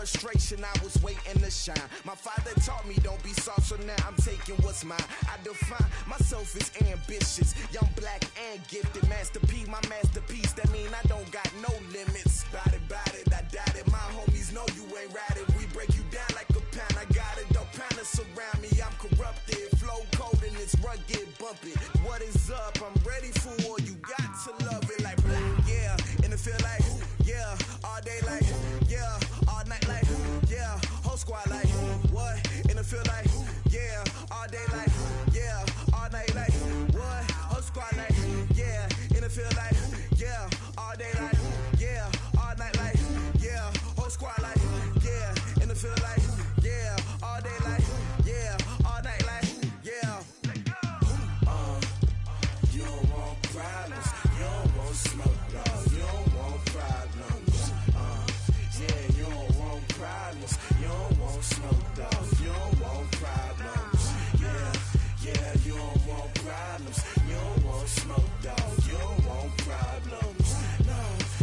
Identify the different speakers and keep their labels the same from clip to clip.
Speaker 1: frustration, I was waiting to shine. My father taught me don't be soft, so now I'm taking what's mine. I define myself as ambitious, young, black, and gifted. Master P, my masterpiece, that mean I don't got no limits. Bout it, I doubt it. My homies know you ain't ratted. We break you down like a pound. I got it, don't pound us around me. I'm corrupted, flow cold and it's rugged, bumpy. What is up? I'm ready for war. You got to love it like black, yeah. And it feel like, yeah, all day like, yeah, all night like, yeah, whole squad like, what? And it feel like, yeah, all day like, yeah, all night like, what? Whole squad like, yeah, and it feel like, yeah, all day like, yeah, all night like, yeah, whole squad like, yeah, and it feel like, yeah, all day like, yeah, all night like, yeah. You don't want problems, you don't want smoke, dog, you don't want problems. Yeah, you don't want problems, you don't want smoke, dog, you don't want problems. Yeah, you don't want problems, you don't want smoke, dog, you don't want problems. No,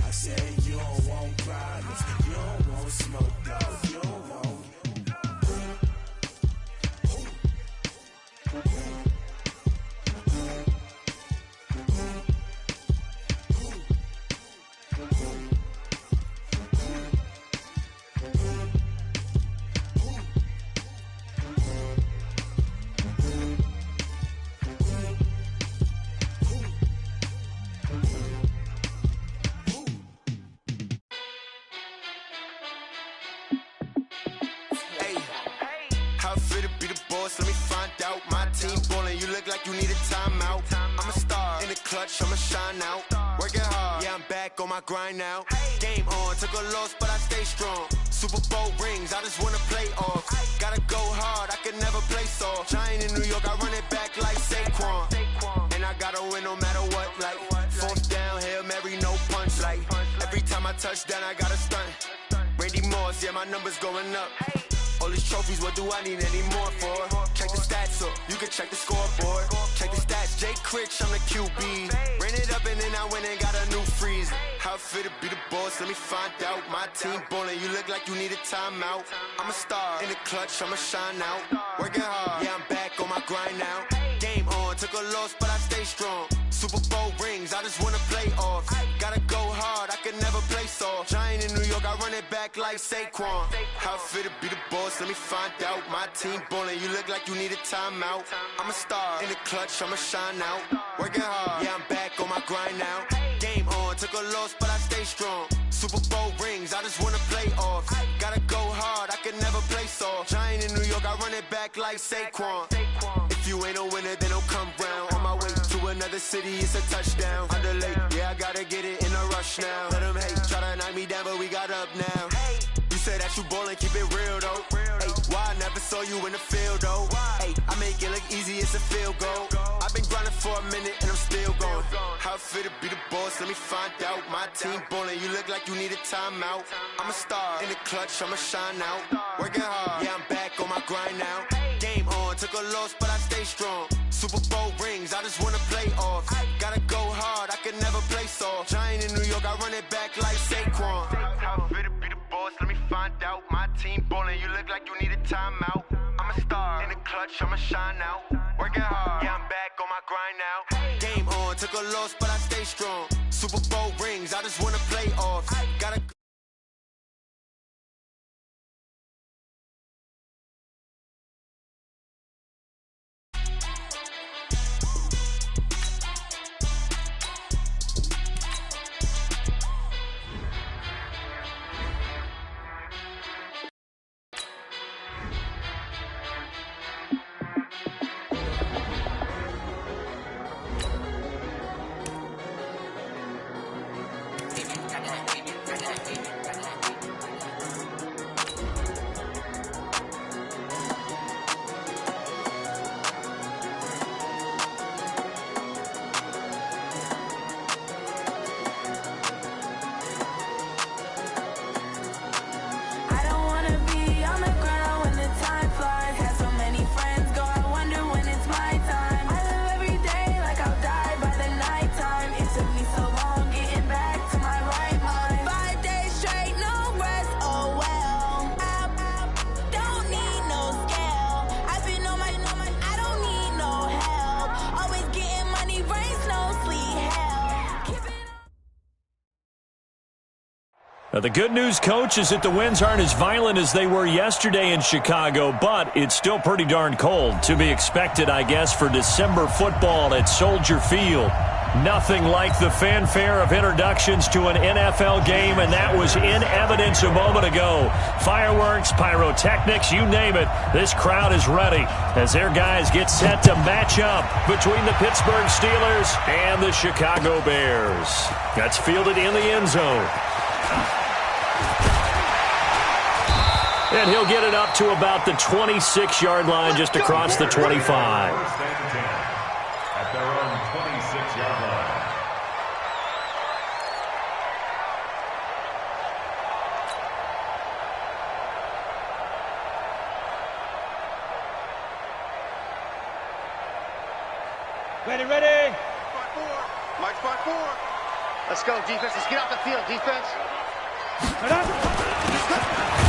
Speaker 1: I said you don't want problems, you don't want smoke, dog, you don't want. Let me find out. My team ballin', you look like you need a timeout. I'm a star in the clutch, I'ma shine out. Working hard, yeah, I'm back on my grind now. Game on, took a loss, but I stay strong. Super Bowl rings, I just wanna play off. Gotta go hard, I can never play soft. Giant in New York, I run it back like Saquon. And I gotta win no matter what, like fourth down, Hail Mary, no punch. Like every time I touch down, I gotta stunt. Randy Moss, yeah, my numbers going up. All these trophies, what do I need any more for? Check the stats up, you can check the scoreboard. Check the stats, Jay Critch, I'm the QB. Ran it up and then I went and got a new freeze. How it feel to be the boss, let me find out. My team ballin', you look like you need a timeout. I'm a star in the clutch, I'ma shine out. Working hard, yeah, I'm back on my grind now. Game on, took a loss, but I stay strong. Super Bowl rings, I just wanna play off. Gotta go hard, I can never play soft. Giant in New York, I run it back like Saquon. How it feel to be the boss, let me find out. My team ballin', you look like you need a timeout. I'm a star in the clutch, I'ma shine out. Working hard, yeah, I'm back on my grind now. Game on, took a loss, but I stay strong. Super Bowl rings, I just wanna play off. Gotta go hard, I can never play soft. Giant in New York, I run it back like Saquon. If you ain't a winner, then don't come round. On my way to another city, it's a touchdown. Underlay, yeah, I gotta get it in a rush now. Let them hate, try to knock me down, but we got up now. You said that you ballin', keep it real though. Ay, why I never saw you in the field though? Ay, I make it look easy, it's a field goal. I've been grinding for a minute and I'm still going. How it feel to be the boss, let me find out. My team ballin', you look like you need a timeout. I'm a star in the clutch, I'ma shine out. Working hard, yeah, I'm back on my grind now. Game on, took a loss, but I stay strong. Super Bowl rings, I just wanna play off. Gotta go hard, I can never play soft. Giant in New York, I run it back like Saquon. How it feel to be the boss, let me find out. My team ballin', you look like you need a timeout. I'm a star in the clutch, I'ma shine out. Working hard, yeah, I'm back on my grind now. Game on, took a loss, but I stay strong. Super Bowl rings, I just wanna play off. Gotta
Speaker 2: Took me so long getting back to my right mind. 5 days straight Now, the good news, Coach, is that the winds aren't as violent as they were yesterday in Chicago, but it's still pretty darn cold. To be expected, I guess, for December football at Soldier Field. Nothing like the fanfare of introductions to an NFL game, and that was in evidence a moment ago. Fireworks, pyrotechnics, you name it. This crowd is ready as their guys get set to match up between the Pittsburgh Steelers and the Chicago Bears. That's fielded in the end zone. And he'll get it up to about the 26-yard line, just across the 25.
Speaker 3: At their own 26-yard line.
Speaker 4: Ready.
Speaker 5: 5-4. Mike 5-4. Let's go, defense. Let's get off the field, defense.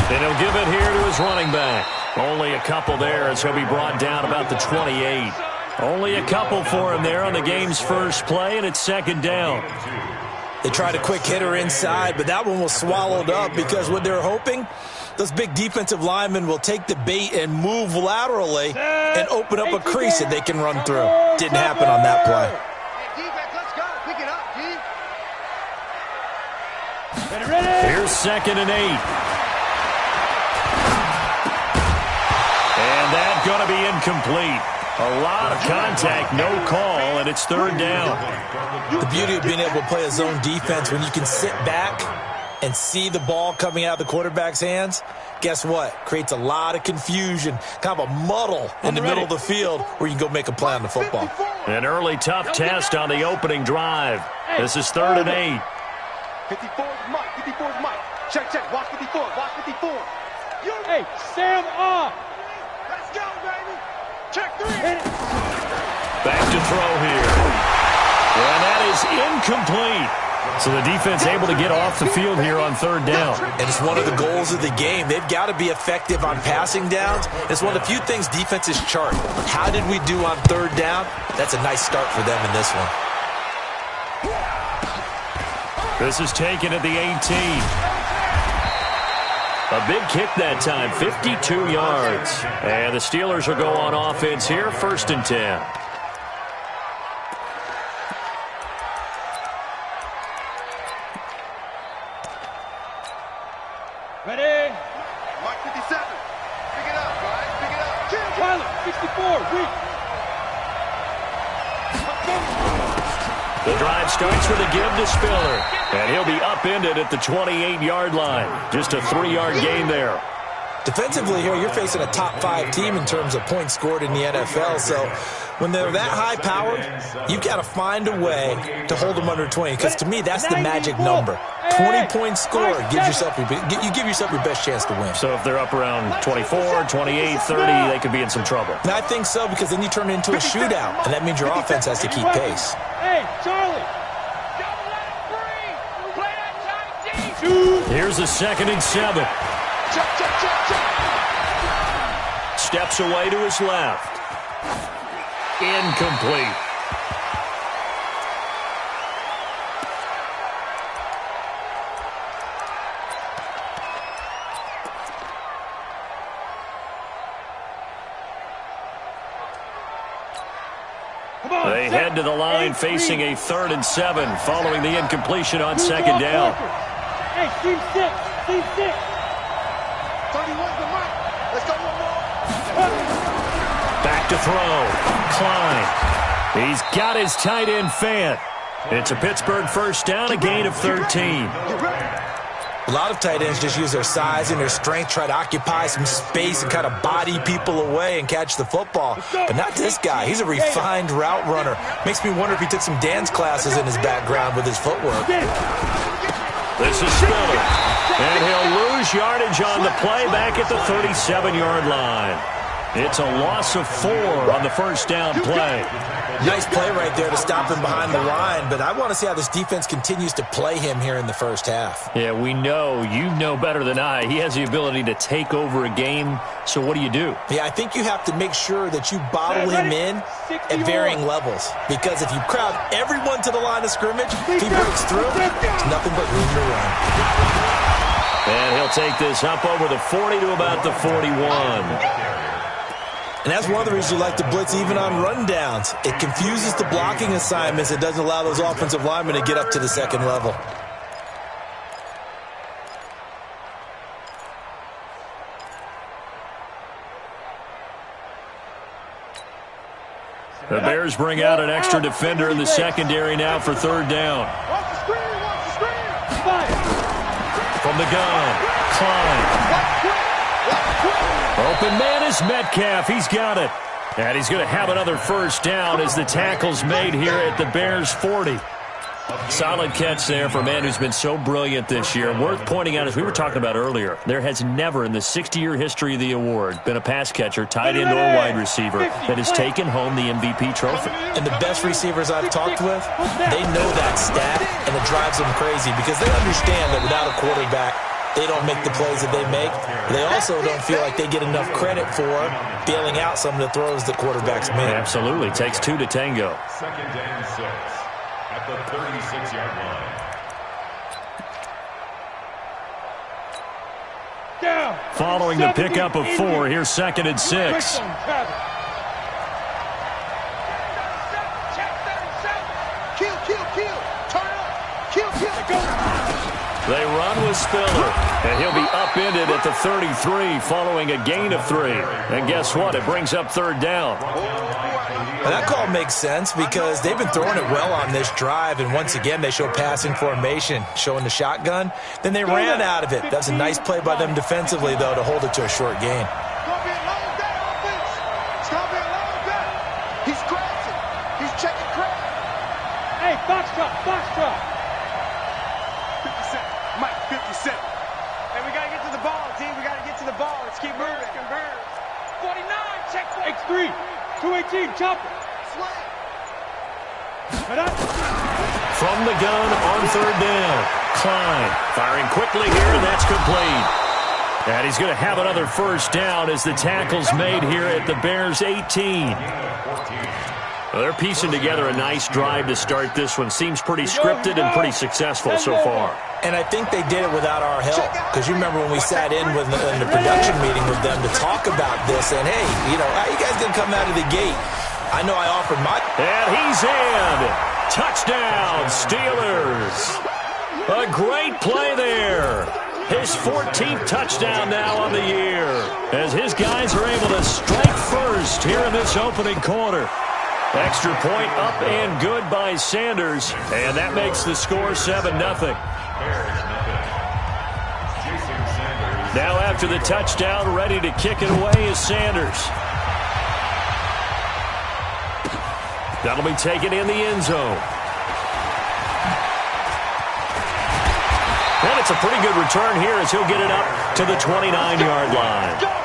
Speaker 2: And he'll give it here to his running back. Only a couple there as he'll be brought down about the 28. Only a couple for him there on the game's first play, and it's second down.
Speaker 6: They tried a quick hitter inside, but that one was swallowed up because what they're hoping, those big defensive linemen will take the bait and move laterally and open up a crease that they can run through. Didn't happen on that play.
Speaker 5: Defense, let's go. Pick it up, D.
Speaker 2: Here's 2nd and 8. And that's going to be incomplete. A lot of contact, no call, and it's 3rd down.
Speaker 6: The beauty of being able to play a zone defense when you can sit back and see the ball coming out of the quarterback's hands, guess what? Creates a lot of confusion, kind of a muddle in the middle of the field where you can go make a play on the football.
Speaker 2: An early tough test on the opening drive. This is 3rd and 8.
Speaker 5: 54 is Mike. 54 is Mike. Check. Watch 54. Watch 54.
Speaker 4: Hey, Sam off.
Speaker 5: Let's go, baby. Check 3.
Speaker 2: Back to throw here. And that is incomplete. So the defense able to get off the field here on 3rd down.
Speaker 6: And it's one of the goals of the game. They've got to be effective on passing downs. It's one of the few things defenses chart. How did we do on 3rd down? That's a nice start for them in this one.
Speaker 2: This is taken at the 18. A big kick that time, 52 yards. And the Steelers will go on offense here, 1st and 10.
Speaker 4: Ready.
Speaker 5: Mike 57. Pick it up, guys. Pick it up.
Speaker 4: Tyler, 64. Weak.
Speaker 2: The drive starts with a give to Spiller. And he'll be upended at the 28-yard line. Just a 3-yard gain there.
Speaker 6: Defensively here, you're facing a top 5 team in terms of points scored in the NFL. So when they're that high-powered, you've got to find a way to hold them under 20. Because to me, that's the magic number. 20 points scored gives yourself you give yourself your best chance to win.
Speaker 2: So if they're up around 24, 28, 30, they could be in some trouble.
Speaker 6: And I think so, because then you turn it into a shootout, and that means your offense has to keep pace.
Speaker 4: Hey, Charlie.
Speaker 2: Here's a 2nd and 7.
Speaker 5: Check.
Speaker 2: Steps away to his left. Incomplete. They head to the line facing a 3rd and 7 following the incompletion on 2nd down.
Speaker 4: Hey, team 6.
Speaker 5: 31's the Mike. Let's go one more.
Speaker 2: Back to throw. Klein. He's got his tight end Fant. It's a Pittsburgh 1st down, a gain of 13.
Speaker 6: A lot of tight ends just use their size and their strength, try to occupy some space and kind of body people away and catch the football. But not this guy. He's a refined route runner. Makes me wonder if he took some dance classes in his background with his footwork.
Speaker 2: This is Spiller. And he'll lose yardage on the play back at the 37-yard line. It's a loss of 4 on the first down play.
Speaker 6: Nice play right there to stop him behind the line, but I want to see how this defense continues to play him here in the first half.
Speaker 2: Yeah, we know. You know better than I. He has the ability to take over a game, so what do you do?
Speaker 6: Yeah, I think you have to make sure that you bottle him in at varying levels, because if you crowd everyone to the line of scrimmage, if he breaks through, it's nothing but room to run.
Speaker 2: And he'll take this up over the 40 to about the 41.
Speaker 6: And that's one of the reasons you like to blitz even on rundowns. It confuses the blocking assignments. It doesn't allow those offensive linemen to get up to the second level.
Speaker 2: The Bears bring out an extra defender in the secondary now for third down. From the gun, Klein. Open man is Metcalf. He's got it. And he's going to have another first down as the tackle's made here at the Bears' 40. Solid catch there for a man who's been so brilliant this year. Worth pointing out, as we were talking about earlier, there has never in the 60-year history of the award been a pass catcher, tight end, or wide receiver that has taken home the MVP trophy.
Speaker 6: And the best receivers I've talked with, they know that stat, and it drives them crazy because they understand that without a quarterback, they don't make the plays that they make. They also don't feel like they get enough credit for bailing out some of the throws the quarterbacks make.
Speaker 2: Absolutely. Takes 2 to tango.
Speaker 3: Second and 6 at the 36-yard line.
Speaker 4: Down.
Speaker 2: Following the pickup of 4, here's second and 6. They run with Spiller, and he'll be upended at the 33 following a gain of 3. And guess what? It brings up third down.
Speaker 6: And that call makes sense because they've been throwing it well on this drive, and once again they show passing formation, showing the shotgun. Then they ran out of it. That's a nice play by them defensively, though, to hold it to a short gain.
Speaker 5: He's scratching. He's checking crack.
Speaker 4: Hey, box drop.
Speaker 5: 57. And we got to get to the ball, team. We got to get to the ball. Let's keep moving. 49, check.
Speaker 4: X3, 218, chopper.
Speaker 2: From the gun on third down, Klein firing quickly here, and that's complete. And he's going to have another first down as the tackle's made here at the Bears' 18. Well, they're piecing together a nice drive to start this one. Seems pretty scripted and pretty successful so far.
Speaker 6: And I think they did it without our help, because you remember when we sat in with in the production meeting with them to talk about this, and hey, you know, how you guys going to come out of the gate? I know I offered my...
Speaker 2: And he's in. Touchdown, Steelers. A great play there. His 14th touchdown now on the year, as his guys are able to strike first here in this opening quarter. Extra point up and good by Sanders, and that makes the score 7-0. Now after the touchdown, ready to kick it away is Sanders. That'll be taken in the end zone. And it's a pretty good return here as he'll get it up to the 29-yard line.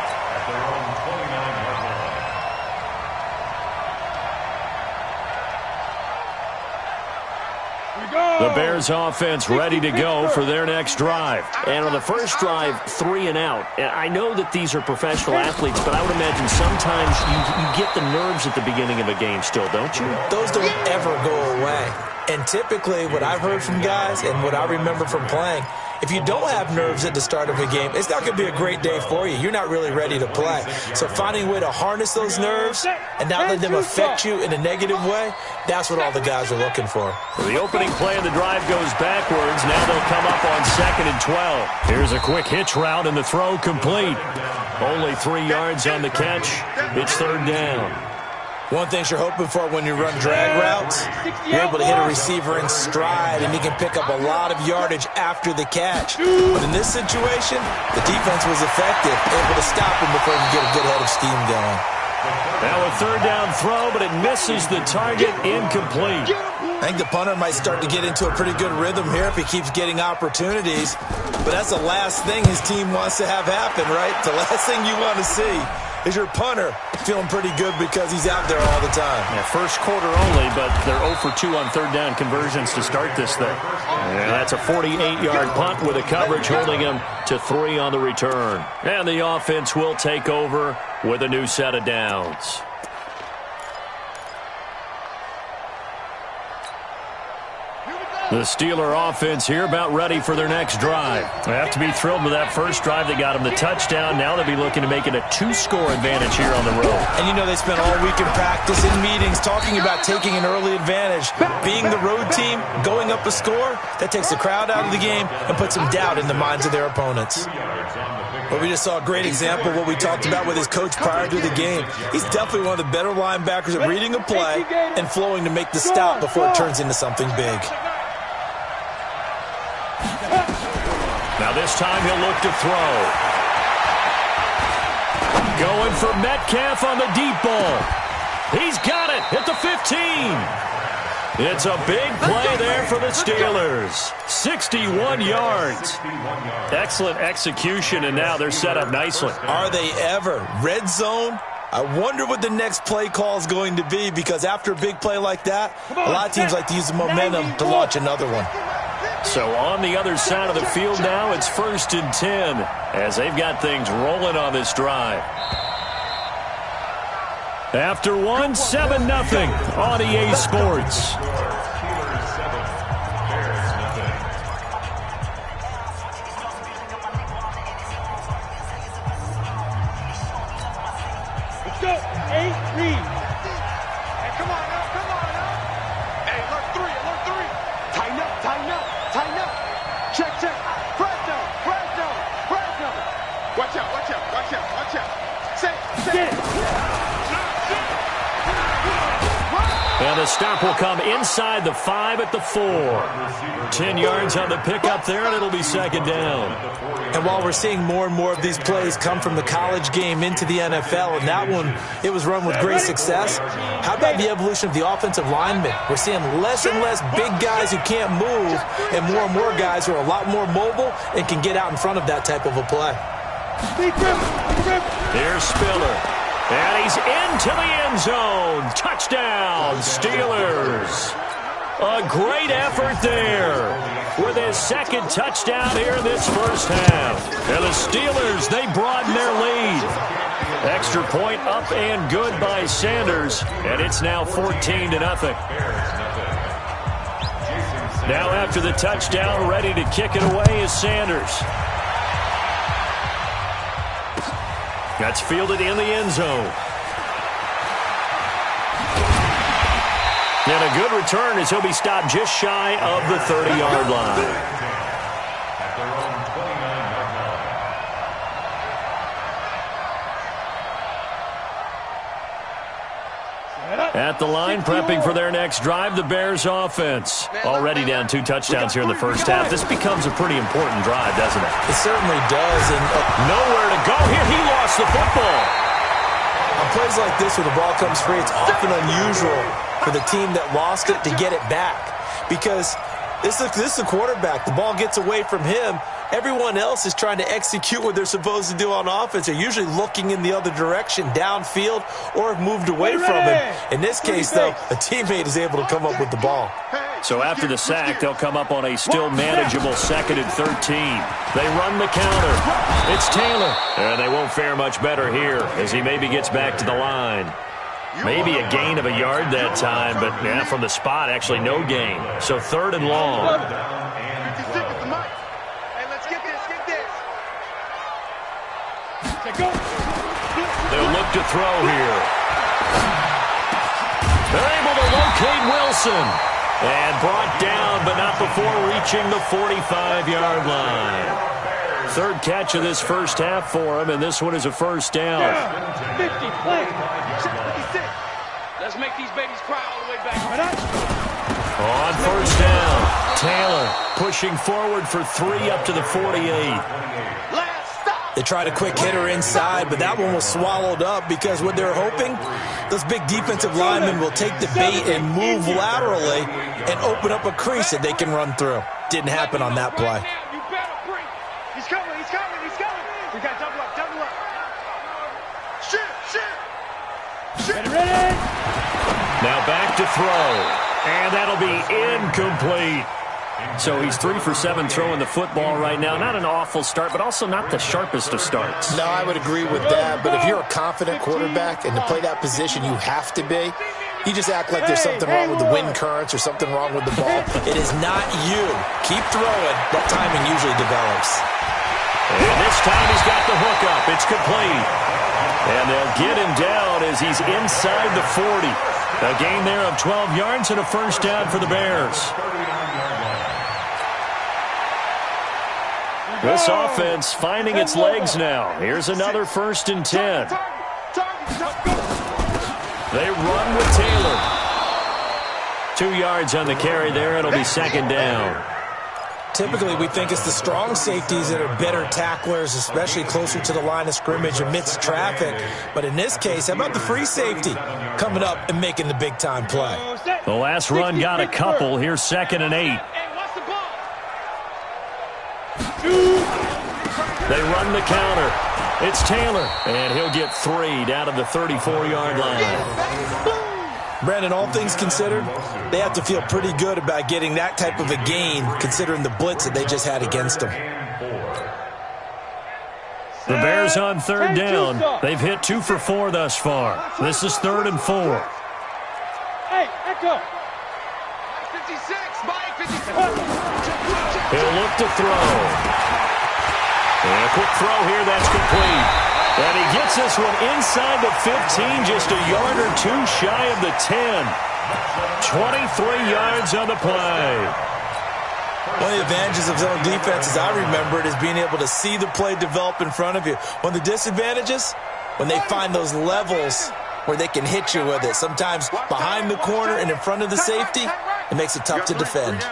Speaker 2: The Bears offense ready to go for their next drive. And on the first drive, 3 and out. I know that these are professional athletes, but I would imagine sometimes you get the nerves at the beginning of a game still, don't you?
Speaker 6: Those don't ever go away. And typically what I've heard from guys and what I remember from playing, if you don't have nerves at the start of a game, it's not going to be a great day for you. You're not really ready to play. So finding a way to harness those nerves and not let them affect you in a negative way, that's what all the guys are looking for.
Speaker 2: The opening play of the drive goes backwards. Now they'll come up on 2nd and 12. Here's a quick hitch route and the throw complete. Only 3 yards on the catch. It's third down.
Speaker 6: One thing you're hoping for when you run drag routes, you're able to hit a receiver in stride, and he can pick up a lot of yardage after the catch. But in this situation, the defense was effective, able to stop him before he could get a good head of steam going.
Speaker 2: Now a third down throw, but it misses the target, incomplete.
Speaker 6: I think the punter might start to get into a pretty good rhythm here if he keeps getting opportunities. But that's the last thing his team wants to have happen, right? The last thing you want to see is your punter feeling pretty good because he's out there all the time.
Speaker 2: Yeah, first quarter only, but they're 0 for 2 on third down conversions to start this thing. And that's a 48-yard punt with a coverage holding him to 3 on the return. And the offense will take over with a new set of downs. The Steeler offense here about ready for their next drive. They have to be thrilled with that first drive. They got them the touchdown. Now they'll be looking to make it a 2-score advantage here on the road.
Speaker 6: And you know they spent all week in practice, in meetings, talking about taking an early advantage. Being the road team, going up a score, that takes the crowd out of the game and puts some doubt in the minds of their opponents. But we just saw a great example of what we talked about with his coach prior to the game. He's definitely one of the better linebackers at reading a play and flowing to make the stop before it turns into something big.
Speaker 2: Now this time he'll look to throw. Going for Metcalf on the deep ball. He's got it at the 15. It's a big play there for the Steelers. 61 yards. Excellent execution, and now they're set up nicely.
Speaker 6: Are they ever? Red zone? I wonder what the next play call is going to be, because after a big play like that, a lot of teams like to use the momentum to launch another one.
Speaker 2: So on the other side of the field now, it's 1st and 10 as they've got things rolling on this drive. After 1, 7-0 on EA Sports.
Speaker 4: Let's go. 8 read.
Speaker 5: Hey, come on now, come on now. Hey, alert 3. Tighten up, tighten up, tighten up. Check, check. Press down, press down, press down. Watch out, watch out, watch out, watch out. Set.
Speaker 2: And the stop will come inside the 5 at the 4. 10 yards on the pickup there, and it'll be 2nd down.
Speaker 6: And while we're seeing more and more of these plays come from the college game into the NFL, and that one, it was run with great success, how about the evolution of the offensive linemen? We're seeing less and less big guys who can't move, and more guys who are a lot more mobile and can get out in front of that type of a play.
Speaker 2: Here's Spiller. And he's into the end zone. Touchdown, Steelers. A great effort there with his 2nd touchdown here in this first half. And the Steelers, they broaden their lead. Extra point up and good by Sanders. And it's now 14-0. Now after the touchdown, ready to kick it away is Sanders. That's fielded in the end zone. And a good return as he'll be stopped just shy of the 30-yard line. At the line, prepping for their next drive, the Bears offense. Already down 2 touchdowns here in the first half. This becomes a pretty important drive, doesn't it?
Speaker 6: It certainly does. And
Speaker 2: nowhere to go here. He lost the football.
Speaker 6: On plays like this where the ball comes free, it's often unusual for the team that lost it to get it back. Because this is the quarterback. The ball gets away from him. Everyone else is trying to execute what they're supposed to do on offense. They're usually looking in the other direction, downfield, or have moved away from him. In this case, though, a teammate is able to come up with the ball.
Speaker 2: So after the sack, they'll come up on a still manageable 2nd and 13. They run the counter. It's Taylor. And they won't fare much better here as he maybe gets back to the line. Maybe a gain of a yard that time, but yeah, from the spot, actually no gain. So 3rd and long. They'll look to throw here. They're able to locate Wilson. And brought down, but not before reaching the 45-yard line. 3rd catch of this first half for him, and this one is a 1st down.
Speaker 4: 50, play.
Speaker 5: Let's make these babies cry all the way back.
Speaker 2: On 1st down, Taylor pushing forward for 3 up to the 48.
Speaker 6: They tried a quick hitter inside, but that one was swallowed up because what they're hoping, those big defensive linemen will take the bait and move laterally and open up a crease that they can run through. Didn't happen on that play.
Speaker 5: He's coming, he's coming, he's coming. We got double up, double up. Shit.
Speaker 2: Now back to throw. And that'll be incomplete. So he's 3 for 7 throwing the football right now. Not an awful start, but also not the sharpest of starts.
Speaker 6: No, I would agree with that. But if you're a confident quarterback and to play that position you have to be, you just act like there's something wrong with the wind currents or something wrong with the ball. It is not you. Keep throwing. That timing usually develops.
Speaker 2: And this time he's got the hook up. It's complete. And they'll get him down as he's inside the 40. A gain there of 12 yards and a first down for the Bears. This offense finding its legs now. Here's another 1st and 10. They run with Taylor. 2 yards on the carry there. It'll be 2nd down.
Speaker 6: Typically, we think it's the strong safeties that are better tacklers, especially closer to the line of scrimmage amidst traffic. But in this case, how about the free safety coming up and making the big-time play?
Speaker 2: The last run got a couple. Here's 2nd and 8. They run the counter. It's Taylor, and he'll get 3 down to the 34-yard line.
Speaker 6: Brandon, all things considered, they have to feel pretty good about getting that type of a gain, considering the blitz that they just had against them.
Speaker 2: The Bears on 3rd down. They've hit 2 for 4 thus far. This is 3rd and 4.
Speaker 4: Hey, Echo.
Speaker 5: 56, Mike, 56.
Speaker 2: He'll look to throw. And a quick throw here, that's complete. And he gets this one inside the 15, just a yard or 2 shy of the 10. 23 yards on the play.
Speaker 6: One of the advantages of zone defense, as I remember it, is being able to see the play develop in front of you. One of the disadvantages, when they find those levels where they can hit you with it. Sometimes behind the corner and in front of the safety, it makes it tough to defend.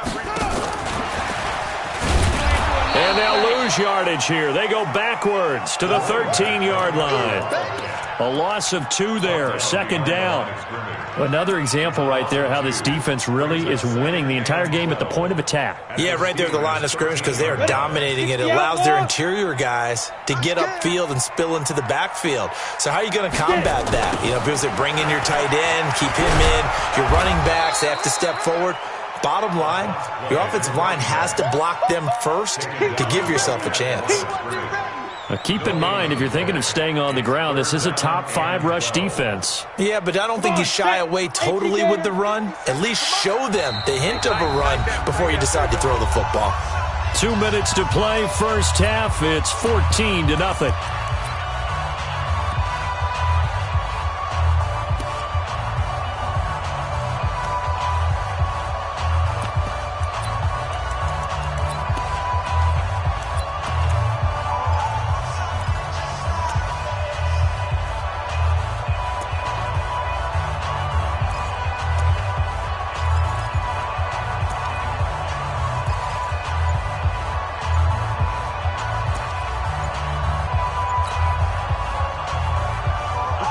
Speaker 2: And they'll lose yardage here. They go backwards to the 13-yard line. A loss of 2 there, 2nd down. Another example right there how this defense really is winning the entire game at the point of attack.
Speaker 6: Yeah, right there at the line of scrimmage because they are dominating it. It allows their interior guys to get upfield and spill into the backfield. So how are you going to combat that? You know, because they bring in your tight end, keep him in. Your running backs, they have to step forward. Bottom line, your offensive line has to block them first to give yourself a chance.
Speaker 2: Now keep in mind, if you're thinking of staying on the ground, this is a top 5 rush defense.
Speaker 6: Yeah, but I don't think you shy away totally with the run. At least show them the hint of a run before you decide to throw the football.
Speaker 2: 2 minutes to play, first half. It's 14-0.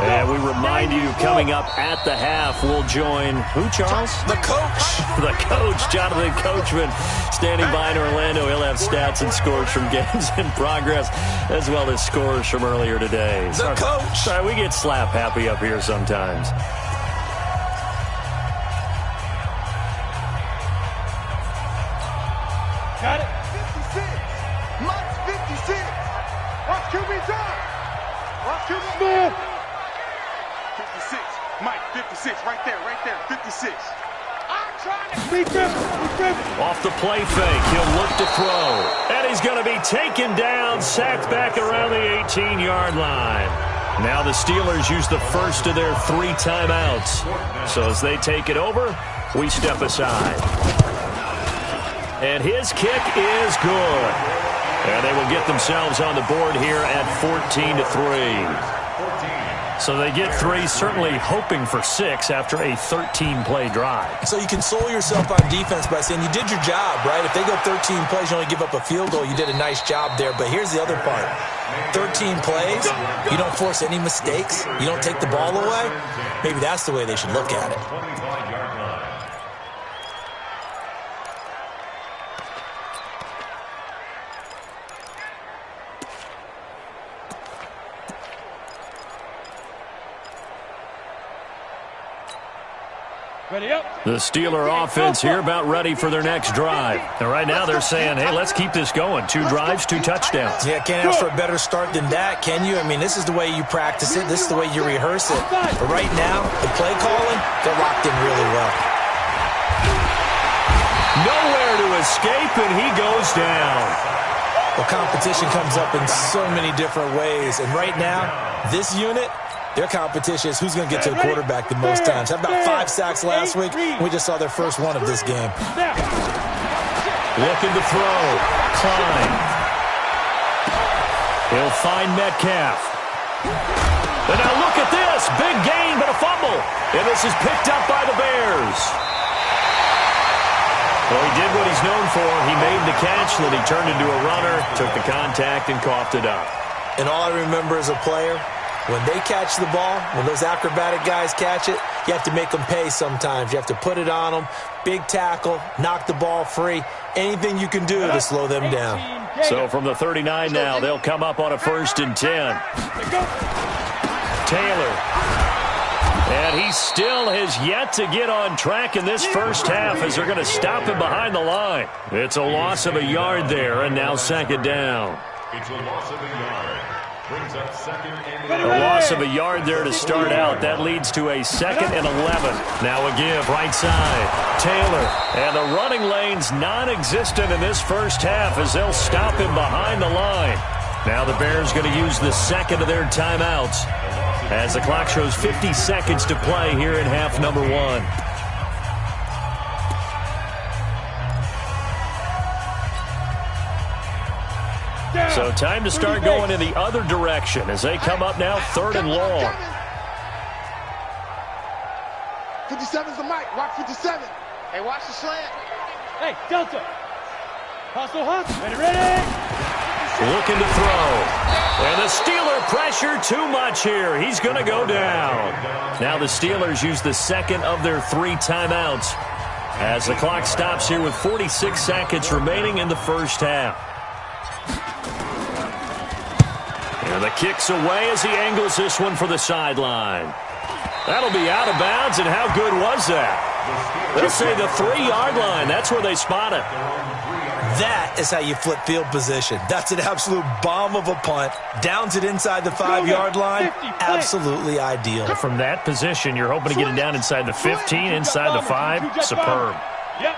Speaker 2: And we remind you, coming up at the half, we'll join who, Charles?
Speaker 6: The coach.
Speaker 2: The coach, Jonathan Coachman, standing by in Orlando. He'll have stats and scores from games in progress, as well as scores from earlier today.
Speaker 6: The coach.
Speaker 2: Sorry, we get slap happy up here sometimes.
Speaker 4: Got it.
Speaker 5: 56. Mike's 56. Watch QB time. Watch QB.
Speaker 4: Smith.
Speaker 5: 56. Mike, 56. Right there, 56. I'm trying to
Speaker 4: Be driven.
Speaker 2: Off the play fake, he'll look to throw. And he's going to be taken down, sacked back around the 18-yard line. Now the Steelers use the first of their 3 timeouts. So as they take it over, we step aside. And his kick is good. And they will get themselves on the board here at 14-3. So they get 3, certainly hoping for 6 after a 13-play drive.
Speaker 6: So you console yourself on defense by saying you did your job, right? If they go 13 plays, you only give up a field goal, you did a nice job there. But here's the other part. 13 plays, you don't force any mistakes, you don't take the ball away. Maybe that's the way they should look at it.
Speaker 4: Ready up.
Speaker 2: The Steeler offense here about ready for their next drive. And right now they're saying, hey, let's keep this going. 2 drives, 2 touchdowns.
Speaker 6: Yeah, can't ask for a better start than that, can you? I mean, this is the way you practice it. This is the way you rehearse it. But right now, the play calling, they're locked in really well.
Speaker 2: Nowhere to escape, and he goes down.
Speaker 6: Well, competition comes up in so many different ways. And right now, this unit, their competition is who's going to get to the quarterback the most times. Had about 5 sacks last week. We just saw their first one of this game.
Speaker 2: Looking to throw. Klein. He'll find Metcalf. And now look at this. Big gain, but a fumble. And this is picked up by the Bears. Well, he did what he's known for. He made the catch, then he turned into a runner, took the contact, and coughed it up.
Speaker 6: And all I remember as a player, when they catch the ball, when those acrobatic guys catch it, you have to make them pay sometimes. You have to put it on them, big tackle, knock the ball free, anything you can do to slow them down.
Speaker 2: So from the 39 now, they'll come up on a 1st and 10. Taylor. And he still has yet to get on track in this first half as they're going to stop him behind the line. It's a loss of a yard there, and now 2nd down.
Speaker 3: It's a loss of a yard. Brings up 2nd and
Speaker 2: A loss of a yard there to start out. That leads to a 2nd and 11. Now a give, right side. Taylor. And the running lane's non-existent in this first half as they'll stop him behind the line. Now the Bears going to use the 2nd of their timeouts as the clock shows 50 seconds to play here in half number 1. So time to start going in the other direction as they come up now 3rd and long.
Speaker 5: 57's the mic. Watch 57. Hey, watch the slant.
Speaker 4: Hey, Delta. Hustle, hustle. Ready.
Speaker 2: Looking to throw. And the Steeler pressure too much here. He's going to go down. Now the Steelers use the 2nd of their 3 timeouts as the clock stops here with 46 seconds remaining in the first half. And the kick's away as he angles this one for the sideline. That'll be out of bounds, and how good was that? They'll say the 3-yard line. That's where they spot it.
Speaker 6: That is how you flip field position. That's an absolute bomb of a punt. Downs it inside the 5-yard line. Absolutely ideal.
Speaker 2: From that position, you're hoping to get it down inside the 15, inside the 5. Superb.
Speaker 4: Yep.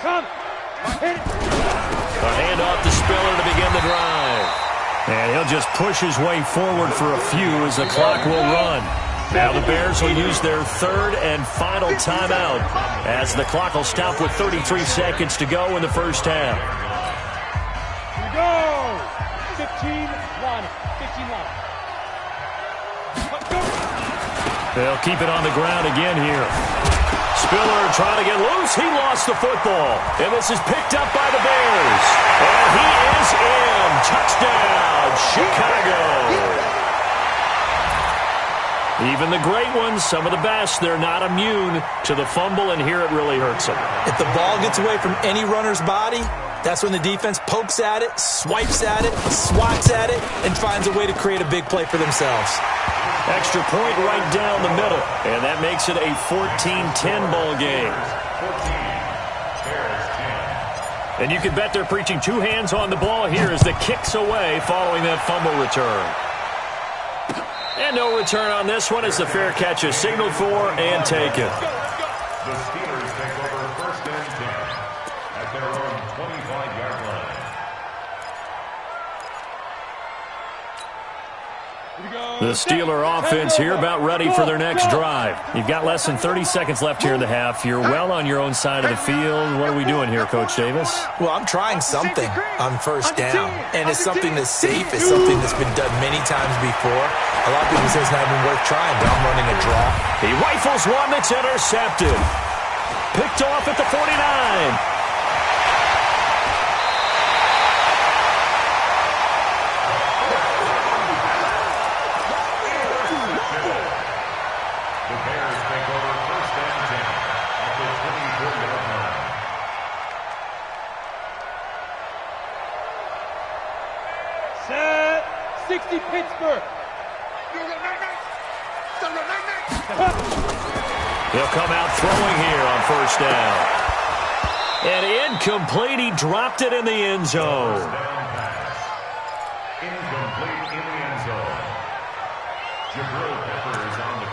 Speaker 4: Come. Hit it.
Speaker 2: A handoff to Spiller to begin the drive. And he'll just push his way forward for a few as the clock will run. Now the Bears will use their 3rd and final timeout as the clock will stop with 33 seconds to go in the first half.
Speaker 4: Here we go. 15 line. 15 line. Let's go.
Speaker 2: They'll keep it on the ground again here. Spiller trying to get loose. He lost the football. And this is picked up by the Bears. And he is in. Touchdown, Chicago. Even the great ones, some of the best, they're not immune to the fumble, and here it really hurts them.
Speaker 6: If the ball gets away from any runner's body, that's when the defense pokes at it, swipes at it, swats at it, and finds a way to create a big play for themselves.
Speaker 2: Extra point right down the middle, and that makes it a 14-10 ball game.
Speaker 3: 14. Bears 10.
Speaker 2: And you can bet they're preaching 2 hands on the ball here as the kick's away following that fumble return. And no return on this one as the fair catch is signaled for and taken.
Speaker 3: The Steelers take over 1st and 10 at their own 25-yard line.
Speaker 2: The Steeler offense here about ready for their next drive. You've got less than 30 seconds left here in the half. You're well on your own side of the field. What are we doing here, Coach Davis?
Speaker 6: Well, I'm trying something on 1st down, and it's something that's safe. It's something that's been done many times before. A lot of people say it's not even worth trying, but I'm running a draw.
Speaker 2: He rifles one that's intercepted. Picked off at the 49.
Speaker 4: Set. 60 Pittsburgh.
Speaker 2: He'll come out throwing here on first down. And incomplete. He dropped it in the end zone.
Speaker 3: Incomplete in the end zone. Jabril Peppers on the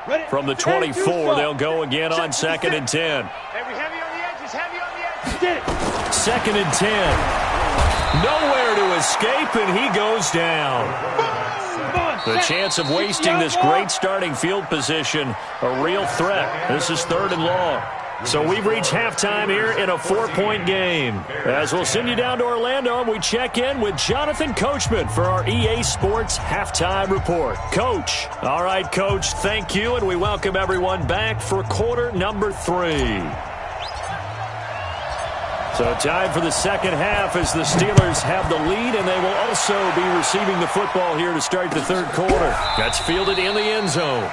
Speaker 3: cover.
Speaker 2: From the 24, they'll go again on 2nd and 10.
Speaker 5: Heavy on the edges, heavy on the edges.
Speaker 2: 2nd and 10. Nowhere to escape, and he goes down. The chance of wasting this great starting field position, a real threat. This is 3rd and long. So we've reached halftime here in a 4-point game. As we'll send you down to Orlando, and we check in with Jonathan Coachman for our EA Sports Halftime Report. Coach. All right, Coach, thank you, and we welcome everyone back for quarter number 3. So time for the second half as the Steelers have the lead, and they will also be receiving the football here to start the third quarter. That's fielded in the end zone.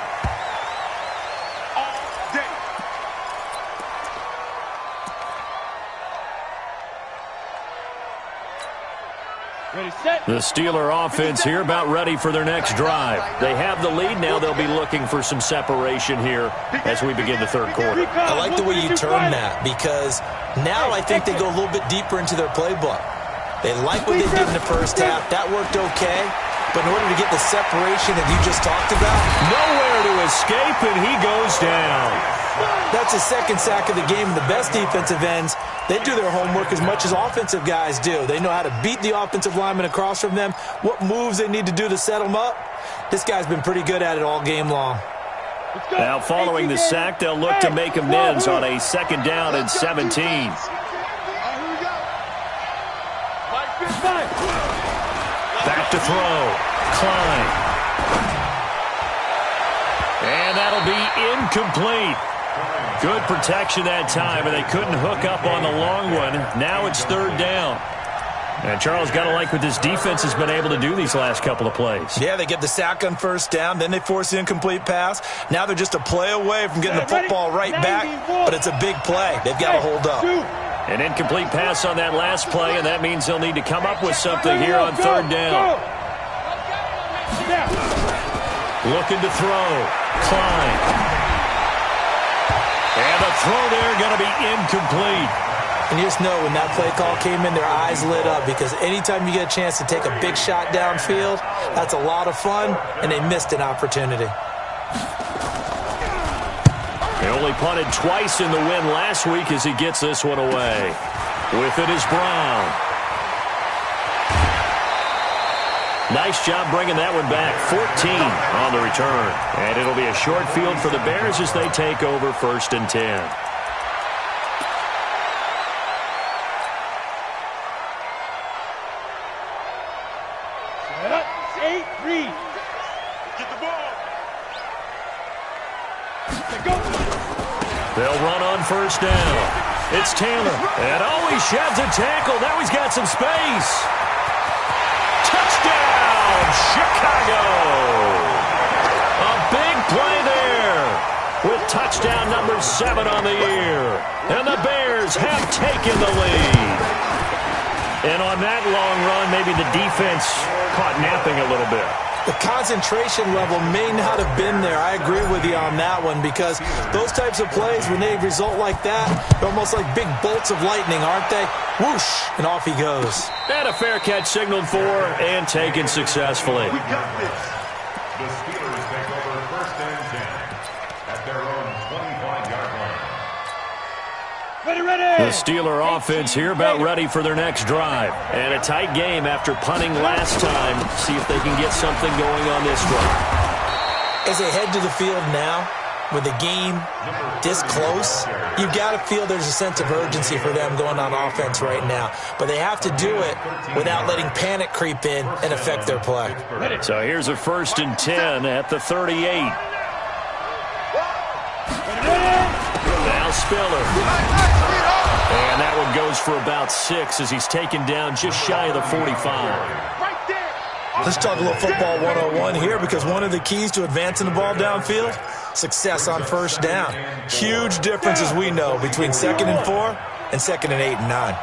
Speaker 2: The Steeler offense here about ready for their next drive. They have the lead. Now they'll be looking for some separation here as we begin the third quarter.
Speaker 6: I like the way you turn that because now I think they go a little bit deeper into their playbook. They like what they did in the first half. That worked okay. But in order to get the separation that you just talked about,
Speaker 2: nowhere to escape, and he goes down.
Speaker 6: That's his second sack of the game. The best defensive ends, they do their homework as much as offensive guys do. They know how to beat the offensive lineman across from them, what moves they need to do to set them up. This guy's been pretty good at it all game long.
Speaker 2: Now following the sack, they'll look to make amends on a 2nd down and 17. Back to throw. Klein. And that'll be incomplete. Good protection that time, and they couldn't hook up on the long one. Now it's 3rd down. And Charles, got to like what this defense has been able to do these last couple of plays.
Speaker 6: Yeah, they get the sack on first down, then they force the incomplete pass. Now they're just a play away from getting the football right back, but it's a big play. They've got to hold up.
Speaker 2: An incomplete pass on that last play, and that means they'll need to come up with something here on 3rd down. Looking to throw. Klein. And the throw there going to be incomplete.
Speaker 6: And you just know when that play call came in, their eyes lit up because anytime you get a chance to take a big shot downfield, that's a lot of fun, and they missed an opportunity.
Speaker 2: They only punted twice in the win last week as he gets this one away. With it is Brown. Nice job bringing that one back. 14 on the return. And it'll be a short field for the Bears as they take over 1st and 10.
Speaker 4: Set up. 8-3.
Speaker 5: Get the ball.
Speaker 4: Go.
Speaker 2: They'll run on 1st down. It's Taylor. And oh, he sheds a tackle. Now he's got some space. Touchdown, Chicago. A big play there with touchdown number 7 on the year. And the Bears have taken the lead. And on that long run, maybe the defense caught napping a little bit.
Speaker 6: The concentration level may not have been there. I agree with you on that one because those types of plays, when they result like that, they're almost like big bolts of lightning, aren't they? Whoosh, and off he goes.
Speaker 2: And a fair catch signaled for and taken successfully.
Speaker 5: We got this.
Speaker 3: The Steelers take over 1st and 10 at their own 25-yard line.
Speaker 4: Ready.
Speaker 2: The Steeler offense here about ready for their next drive. And a tight game after punting last time. See if they can get something going on this drive.
Speaker 6: As they head to the field now, with the game this close, you've got to feel there's a sense of urgency for them going on offense right now. But they have to do it without letting panic creep in and affect their play.
Speaker 2: So here's a 1st and 10 at the 38. Now Spiller. And that one goes for about 6 as he's taken down just shy of the 45.
Speaker 6: Let's talk a little football 101 here because one of the keys to advancing the ball downfield, success on 1st down. Huge difference, as we know, between 2nd and 4 and 2nd and 8 and 9.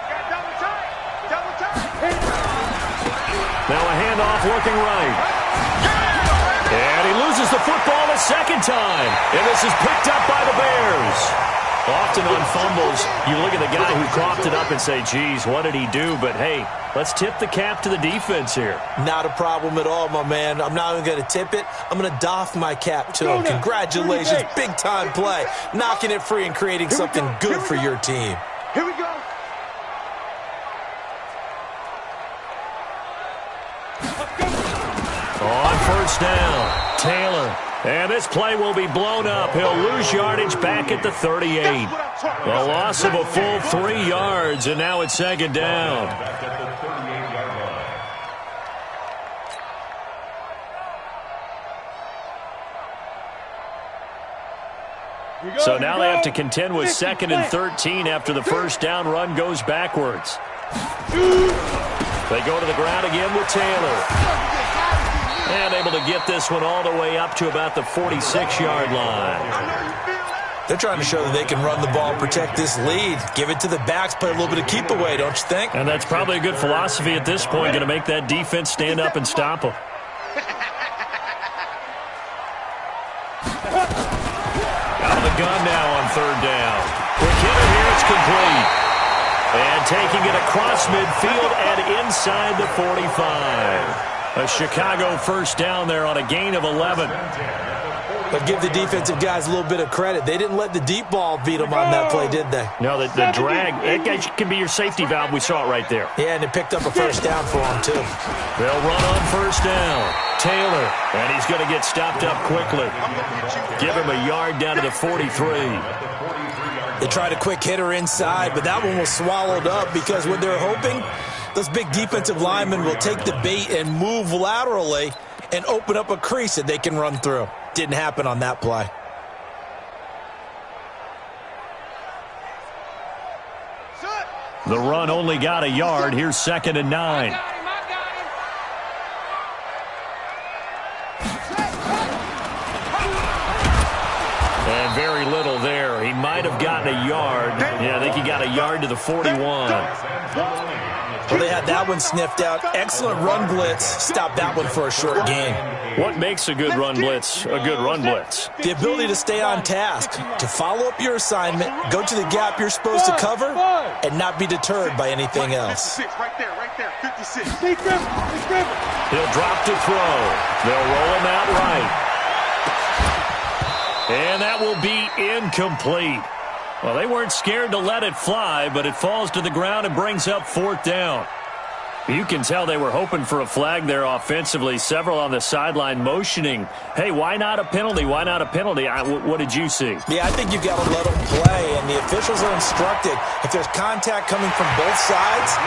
Speaker 2: Now a handoff looking right. And he loses the football a second time. And this is picked up by the Bears. Often on fumbles, you look at the guy who coughed it up and say, geez, what did he do? But, hey, let's tip the cap to the defense here.
Speaker 6: Not a problem at all, my man. I'm not even going to tip it. I'm going to doff my cap to him. Congratulations. Big-time play. Knocking it free and creating something good for your team.
Speaker 5: Here we go.
Speaker 2: On first down, Taylor. And this play will be blown up. He'll lose yardage back at the 38. A loss of a full 3 yards, and now it's second down. So now they have to contend with 2nd and 13 after the first down run goes backwards. They go to the ground again with Taylor. And able to get this one all the way up to about the 46-yard line.
Speaker 6: They're trying to show that they can run the ball and protect this lead. Give it to the backs, play a little bit of keep away, don't you think?
Speaker 2: And that's probably a good philosophy at this point, going to make that defense stand up and stop them. Out of the gun now on third down. Quick hitter here, it's complete. And taking it across midfield and inside the 45. A Chicago first down there on a gain of 11.
Speaker 6: But give the defensive guys a little bit of credit. They didn't let the deep ball beat them on that play, did they?
Speaker 2: No, the drag, that can be your safety valve. We saw it right there.
Speaker 6: Yeah, and it picked up a first down for them, too.
Speaker 2: They'll run on first down. Taylor, and he's going to get stopped up quickly. Give him a yard down to the 43.
Speaker 6: They tried a quick hitter inside, but that one was swallowed up because what they're hoping, those big defensive linemen will take the bait and move laterally and open up a crease that they can run through. Didn't happen on that play.
Speaker 2: The run only got a yard. Here's 2nd and 9. And very little there. He might have gotten a yard. Yeah, I think he got a yard to the 41.
Speaker 6: Well, they had that one sniffed out. Excellent run blitz. Stopped that one for a short gain.
Speaker 2: What makes a good run blitz a good run blitz?
Speaker 6: The ability to stay on task, to follow up your assignment, go to the gap you're supposed to cover, and not be deterred by anything else.
Speaker 5: Right there, 56.
Speaker 2: He'll drop to throw. They'll roll him out right. And that will be incomplete. Well, they weren't scared to let it fly, but it falls to the ground and brings up 4th down. You can tell they were hoping for a flag there offensively. Several on the sideline motioning, hey, why not a penalty? Why not a penalty? What did you see?
Speaker 6: Yeah, I think you've got to let them play, and the officials are instructed. If there's contact coming from both sides,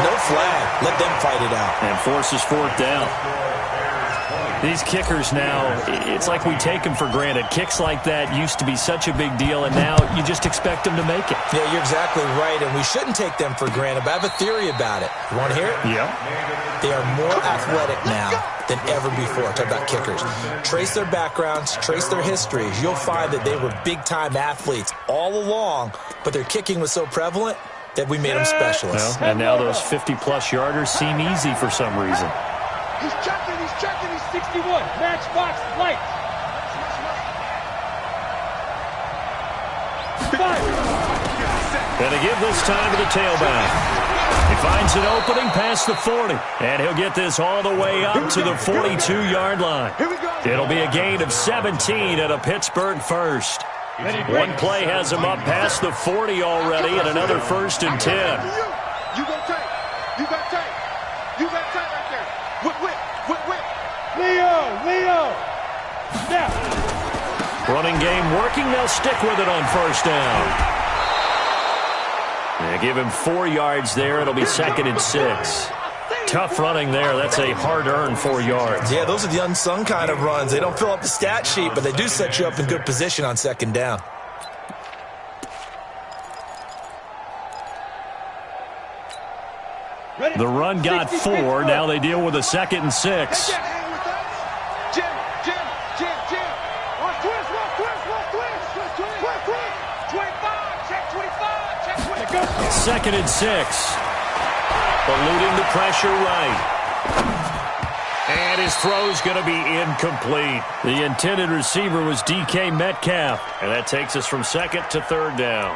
Speaker 6: no flag. Let them fight it out.
Speaker 2: And forces 4th down. These kickers now, it's like we take them for granted. Kicks like that used to be such a big deal, and now you just expect them to make it.
Speaker 6: Yeah, you're exactly right, and we shouldn't take them for granted, but I have a theory about it. You want to hear it?
Speaker 2: Yeah.
Speaker 6: They are more athletic now than ever before. Talk about kickers. Trace their backgrounds, trace their histories. You'll find that they were big-time athletes all along, but their kicking was so prevalent that we made them specialists.
Speaker 2: Well, and now those 50-plus yarders seem easy for some reason.
Speaker 4: He's checking, he's 61. Matchbox, light.
Speaker 2: Gonna give this time to the tailback. He finds an opening past the 40, and he'll get this all the way up to the 42-yard line. It'll be a gain of 17 at a Pittsburgh first. One play has him up past the 40 already, and another 1st and 10.
Speaker 5: You go tight. You got tight. You got tight right there. Whip.
Speaker 4: Leo. Now.
Speaker 2: Running game working. They'll stick with it on first down. They give him 4 yards there. It'll be 2nd and 6. Tough running there. That's a hard-earned 4 yards.
Speaker 6: Yeah, those are the unsung kind of runs. They don't fill up the stat sheet, but they do set you up in good position on 2nd down.
Speaker 2: The run got 4. Now they deal with a 2nd and 6.
Speaker 5: Jim. On twist. 25. Check 25.
Speaker 2: 2nd and 6. Eluding the pressure right. And his throw's going to be incomplete. The intended receiver was DK Metcalf. And that takes us from second to third down.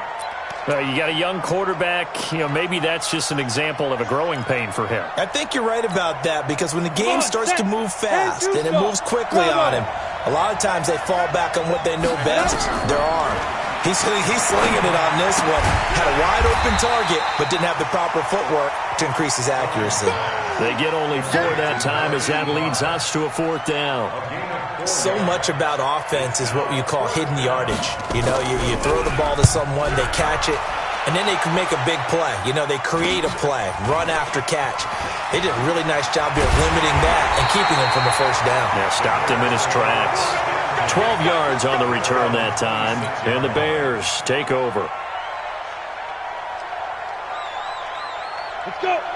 Speaker 2: You got a young quarterback. Maybe that's just an example of a growing pain for him.
Speaker 6: I think you're right about that, because when the game starts to move fast and it moves quickly on him, a lot of times they fall back on what they know best, their arm. He's slinging it on this one. Had a wide open target, but didn't have the proper footwork to increase his accuracy.
Speaker 2: They get only 4 that time, as that leads us to a 4th down.
Speaker 6: So much about offense is what you call hidden yardage. You throw the ball to someone, they catch it, and then they can make a big play. They create a play, run after catch. They did a really nice job here limiting that and keeping him from a first down.
Speaker 2: Yeah, stopped him in his tracks. 12 yards on the return that time, and the Bears take over.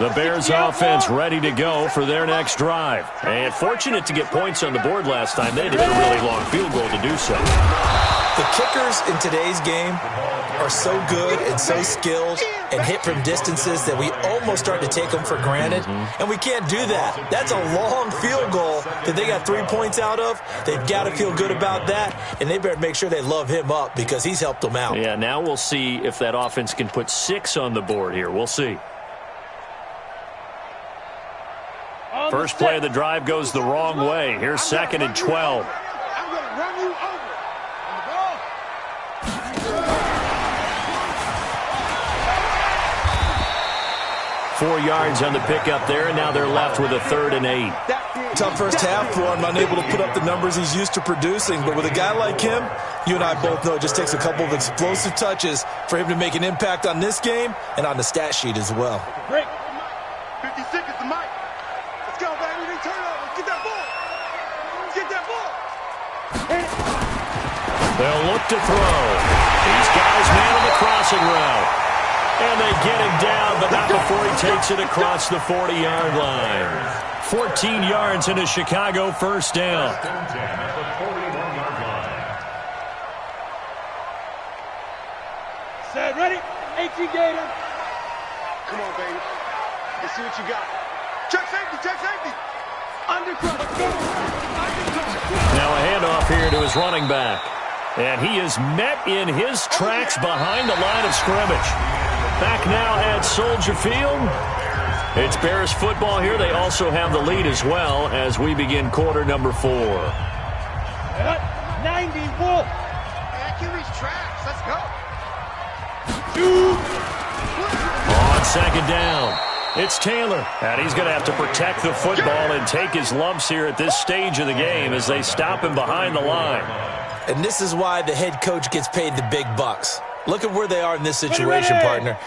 Speaker 2: The Bears offense ready to go for their next drive. And fortunate to get points on the board last time. They needed a really long field goal to do so.
Speaker 6: The kickers in today's game are so good and so skilled and hit from distances that we almost start to take them for granted. And we can't do that. That's a long field goal that they got 3 points out of. They've got to feel good about that, and they better make sure they love him up because he's helped them out.
Speaker 2: Yeah, now we'll see if that offense can put 6 on the board here. We'll see. First play of the drive goes the wrong way. Here's 2nd and 12.
Speaker 5: I'm going to run you over. On the ball.
Speaker 2: 4 yards on the pickup there, and now they're left with a 3rd and 8.
Speaker 6: Tough first half for him, unable to put up the numbers he's used to producing. But with a guy like him, you and I both know it just takes a couple of explosive touches for him to make an impact on this game and on the stat sheet as well.
Speaker 5: Break. 50 seconds to Mike. Let's go, baby. They turn over. Get that ball. Get that ball.
Speaker 2: They'll look to throw. He's got his man on the crossing route. And they get him down, but not before he takes it across the 40-yard line. 14 yards in a Chicago first down.
Speaker 4: Set, ready? 18 Gator.
Speaker 5: Come on, baby. Let's see what you got. Check safety, check safety. Undercut.
Speaker 2: Now a handoff here to his running back. And he is met in his tracks behind the line of scrimmage. Back now at Soldier Field. It's Bears football here. They also have the lead as well as we begin quarter number 4.
Speaker 4: 90 Wolf.
Speaker 5: I can reach tracks. Let's go.
Speaker 2: On 2nd down, it's Taylor. And he's going to have to protect the football and take his lumps here at this stage of the game as they stop him behind the line.
Speaker 6: And this is why the head coach gets paid the big bucks. Look at where they are in this situation, partner.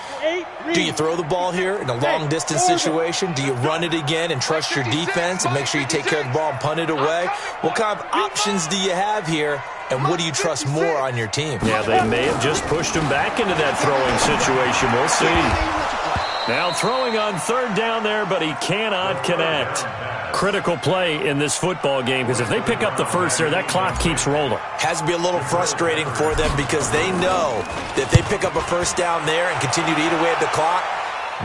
Speaker 6: Do you throw the ball here in a long-distance situation? Do you run it again and trust your defense and make sure you take care of the ball and punt it away? What kind of options do you have here, and what do you trust more on your team?
Speaker 2: Yeah, they may have just pushed him back into that throwing situation. We'll see. Now throwing on 3rd down there, but he cannot connect. Critical play in this football game, because if they pick up the first there, that clock keeps rolling.
Speaker 6: Has to be a little frustrating for them because they know that if they pick up a first down there and continue to eat away at the clock,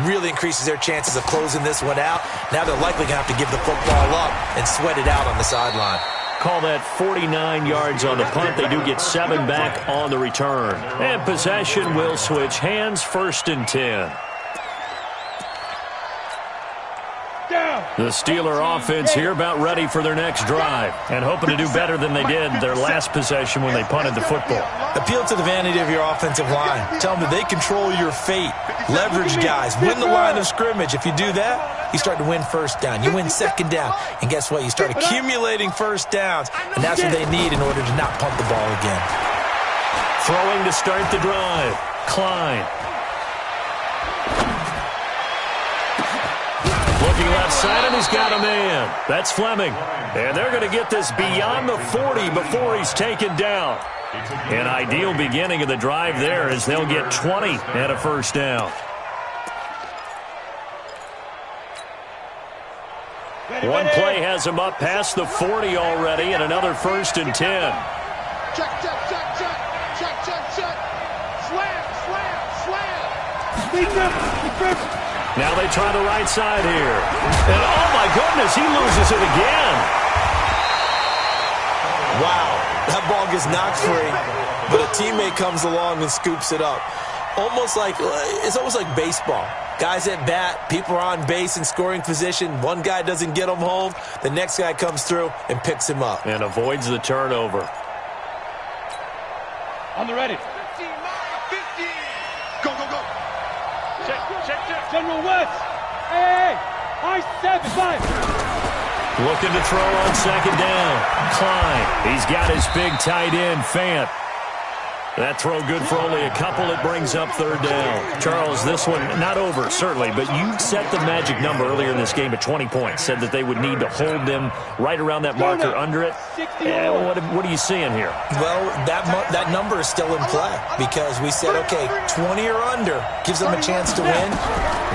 Speaker 6: really increases their chances of closing this one out. Now they're likely going to have to give the football up and sweat it out on the sideline.
Speaker 2: Call that 49 yards on the punt. They do get 7 back on the return. And possession will switch hands, 1st and 10. The Steeler offense here about ready for their next drive and hoping to do better than they did their last possession when they punted the football.
Speaker 6: Appeal to the vanity of your offensive line. Tell them that they control your fate. Leverage guys. Win the line of scrimmage. If you do that, you start to win first down. You win 2nd down. And guess what? You start accumulating first downs. And that's what they need in order to not punt the ball again.
Speaker 2: Throwing to start the drive. Klein. Looking left side, and he's got a man. That's Fleming. And they're going to get this beyond the 40 before he's taken down. An ideal beginning of the drive there as they'll get 20 and a first down. One play has him up past the 40 already, and another 1st and 10.
Speaker 5: Check, check, check, check. Check, check, check. Slam, slam, slam.
Speaker 4: Speak up.
Speaker 2: Now they try the right side here. And oh my goodness, he loses it again.
Speaker 6: Wow, that ball gets knocked free, but a teammate comes along and scoops it up. It's almost like baseball. Guys at bat, people are on base in scoring position. One guy doesn't get him home. The next guy comes through and picks him up.
Speaker 2: And avoids the turnover.
Speaker 4: On the ready.
Speaker 5: 15, 50. Go, go, go.
Speaker 4: Check. General West. Hey. I-75.
Speaker 2: Looking to throw on second down. Klein. He's got his big tight end, Fant. That throw good for only a couple. It brings up third down. Charles, this one not over, certainly, but you set the magic number earlier in this game at 20 points. Said that they would need to hold them right around that marker under it. What are you seeing here?
Speaker 6: Well, that number is still in play because we said, okay, 20 or under gives them a chance to win.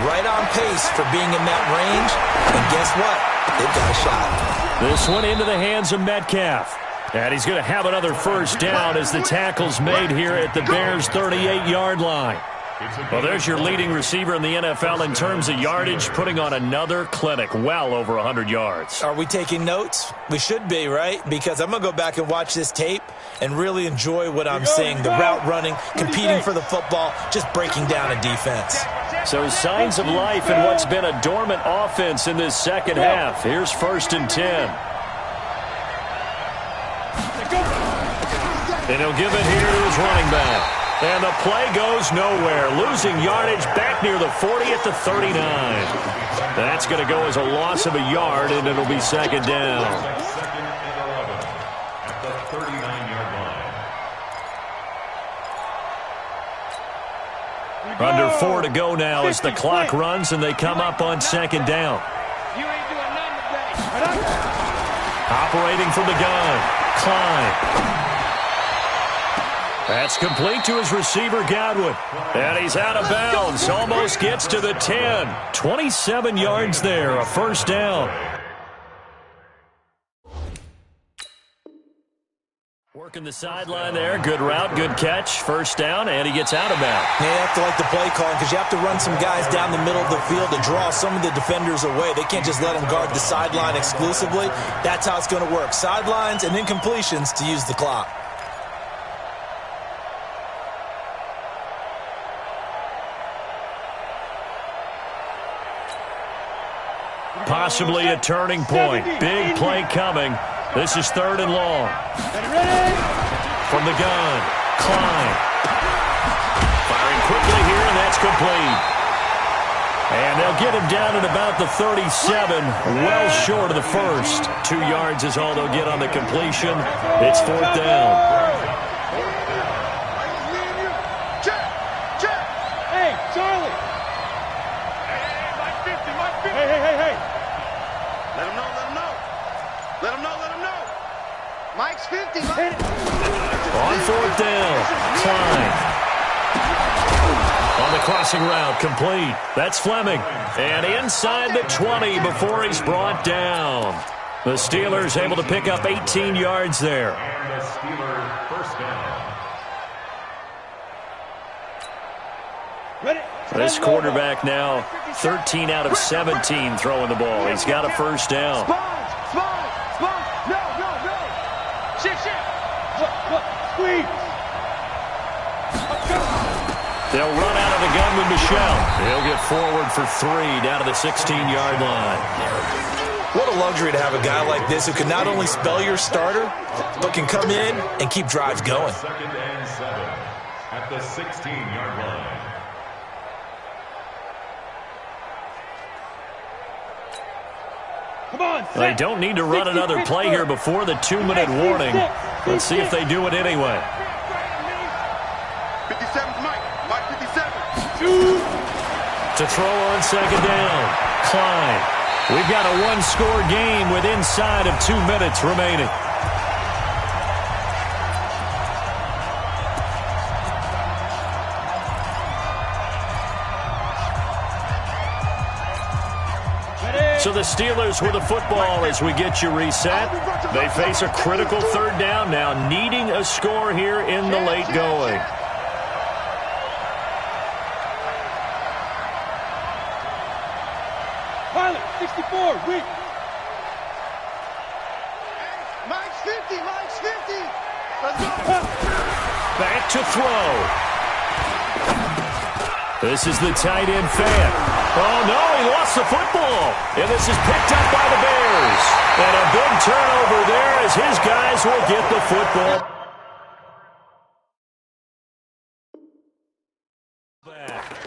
Speaker 6: Right on pace for being in that range. And guess what? They've got a shot.
Speaker 2: This one into the hands of Metcalf. And he's going to have another first down as the tackle's made here at the Bears' 38-yard line. Well, there's your leading receiver in the NFL in terms of yardage, putting on another clinic, well over 100 yards.
Speaker 6: Are we taking notes? We should be, right? Because I'm going to go back and watch this tape and really enjoy what I'm seeing. The route running, competing for the football, just breaking down a defense.
Speaker 2: So signs of life in what's been a dormant offense in this second half. Here's 1st and 10. And he'll give it here to his running back. And the play goes nowhere. Losing yardage back near the 40 at the 39. That's going to go as a loss of a yard, and it'll be second down.
Speaker 3: Second and 11 at the 39-yard line.
Speaker 2: Under 4 to go now as the clock runs, and they come up on second down.
Speaker 4: You ain't doing nothing today.
Speaker 2: Operating from the gun. Klein. That's complete to his receiver, Godwin. And he's out of bounds. Almost gets to the 10. 27 yards there, a first down. Working the sideline there. Good route, good catch. First down, and he gets out of bounds.
Speaker 6: You have to like the play calling because you have to run some guys down the middle of the field to draw some of the defenders away. They can't just let them guard the sideline exclusively. That's how it's going to work. Sidelines and then completions to use the clock.
Speaker 2: Possibly a turning point. Big play coming. This is 3rd and long. From the gun, Klein. Firing quickly here, and that's complete. And they'll get him down at about the 37, well short of the first. 2 yards is all they'll get on the completion. It's 4th down.
Speaker 4: Hey, Charlie. Hey.
Speaker 5: Let him know. Mike's 50.
Speaker 2: On 4th down, Klein. On the crossing route, complete. That's Fleming. And inside the 20 before he's brought down. The Steelers able to pick up 18 yards there.
Speaker 3: And the Steelers first down.
Speaker 2: This quarterback now 13 out of 17 throwing the ball. He's got a first down.
Speaker 5: Spine. No. Shit.
Speaker 4: Squeeze.
Speaker 2: They'll run out of the gun with Michelle. He'll get forward for 3 down to the 16-yard line.
Speaker 6: What a luxury to have a guy like this who can not only spell your starter, but can come in and keep drives going.
Speaker 3: 2nd and 7 at the 16-yard line.
Speaker 4: Come on,
Speaker 2: They don't need to run another play here before the 2-minute warning. Let's see if they do it anyway.
Speaker 5: 57's Mike 57.
Speaker 2: To throw on second down, Klein. We've got a 1-score game with inside of 2 minutes remaining. So the Steelers with the football as we get you reset. They face a critical 3rd down now, needing a score here in the late going.
Speaker 4: 4, weak.
Speaker 5: Mike's 50, Mike's 50. Let's go.
Speaker 2: Back to throw. This is the tight end fan. Oh, no, he lost the football. And this is picked up by the Bears. And a big turnover there as his guys will get the football back.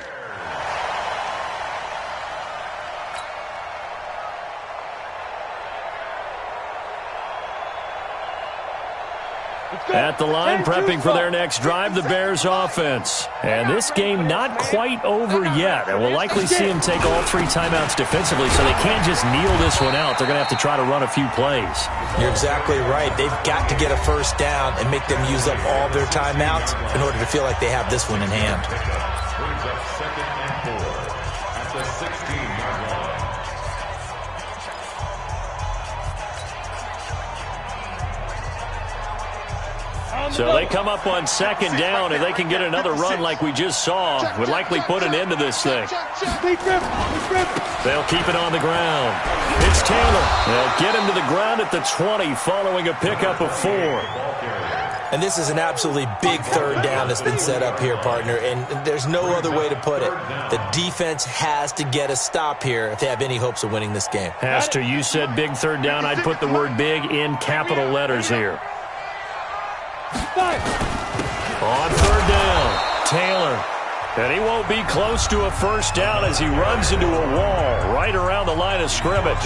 Speaker 2: At the line, prepping for their next drive, the Bears offense. And this game not quite over yet. And we'll likely see them take all 3 timeouts defensively, so they can't just kneel this one out. They're going to have to try to run a few plays.
Speaker 6: You're exactly right. They've got to get a first down and make them use up all their timeouts in order to feel like they have this one in hand.
Speaker 3: Brings up 2nd and 4 at the 16-yard line.
Speaker 2: So they come up on 2nd down, and they can get another run like we just saw. Would likely put an end to this thing. They'll keep it on the ground. It's Taylor. They'll get him to the ground at the 20 following a pickup of 4.
Speaker 6: And this is an absolutely big 3rd down that's been set up here, partner, and there's no other way to put it. The defense has to get a stop here if they have any hopes of winning this game.
Speaker 2: Has to. You said big 3rd down. I'd put the word big in capital letters here. On 3rd down, Taylor. And he won't be close to a first down as he runs into a wall right around the line of scrimmage.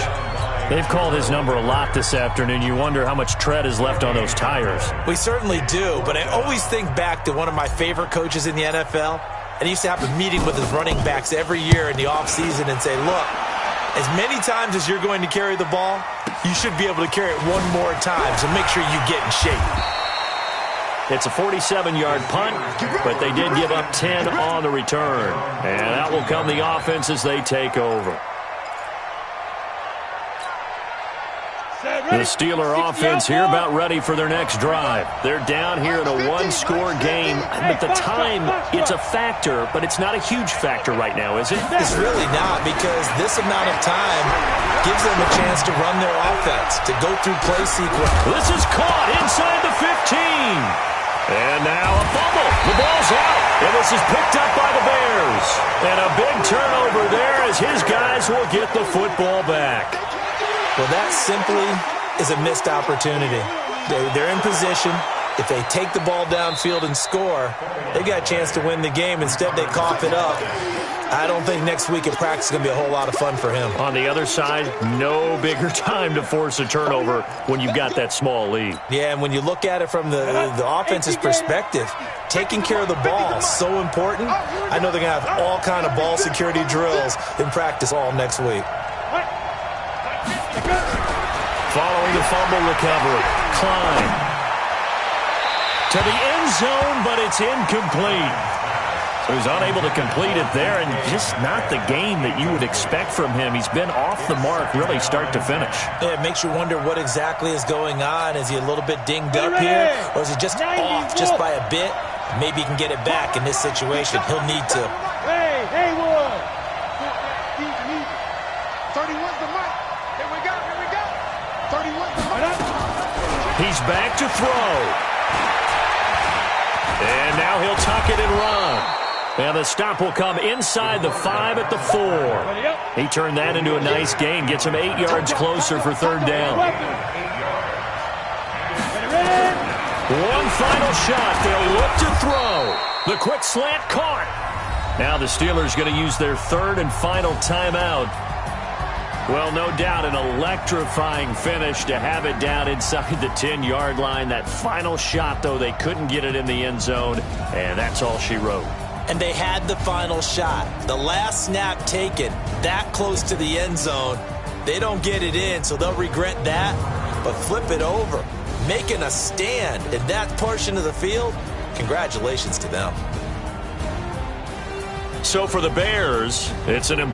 Speaker 2: They've called his number a lot this afternoon. You wonder how much tread is left on those tires.
Speaker 6: We certainly do, but I always think back to one of my favorite coaches in the NFL, and he used to have a meeting with his running backs every year in the offseason and say, look, as many times as you're going to carry the ball, you should be able to carry it one more time, so make sure you get in shape.
Speaker 2: It's a 47-yard punt, but they did give up 10 on the return. And that will come the offense as they take over. The Steeler offense here about ready for their next drive. They're down here in a 1-score game. At the time, it's a factor, but it's not a huge factor right now, is it?
Speaker 6: It's really not, because this amount of time gives them a chance to run their offense, to go through play sequence.
Speaker 2: This is caught inside the 15. And now a fumble. The ball's out. And this is picked up by the Bears. And a big turnover there as his guys will get the football back.
Speaker 6: Well, that simply is a missed opportunity. They're in position. If they take the ball downfield and score, they've got a chance to win the game. Instead, they cough it up. I don't think next week at practice is going to be a whole lot of fun for him.
Speaker 2: On the other side, no bigger time to force a turnover when you've got that small lead.
Speaker 6: Yeah, and when you look at it from the offense's perspective, taking care of the ball is so important. I know they're going to have all kind of ball security drills in practice all next week.
Speaker 2: Following the fumble recovery, Klein to the end zone, but it's incomplete. So he's unable to complete it there, and just not the game that you would expect from him. He's been off the mark, really, start to finish.
Speaker 6: Yeah, it makes you wonder what exactly is going on. Is he a little bit dinged up here, or is he just off just by a bit? Maybe he can get it back in this situation. He'll need to.
Speaker 4: Hey, Haywood!
Speaker 5: 31's the mic. Here we go, here we go. 31's the mic.
Speaker 2: He's back to throw. And now he'll tuck it and run. And the stop will come inside the 5 at the 4. He turned that into a nice gain. Gets him 8 yards closer for 3rd down. One final shot. They'll look to throw. The quick slant caught. Now the Steelers going to use their 3rd and final timeout. Well, no doubt an electrifying finish to have it down inside the 10-yard line. That final shot, though, they couldn't get it in the end zone, and that's all she wrote.
Speaker 6: And they had the final shot. The last snap taken that close to the end zone. They don't get it in, so they'll regret that. But flip it over, making a stand in that portion of the field, congratulations to them.
Speaker 2: So for the Bears, it's an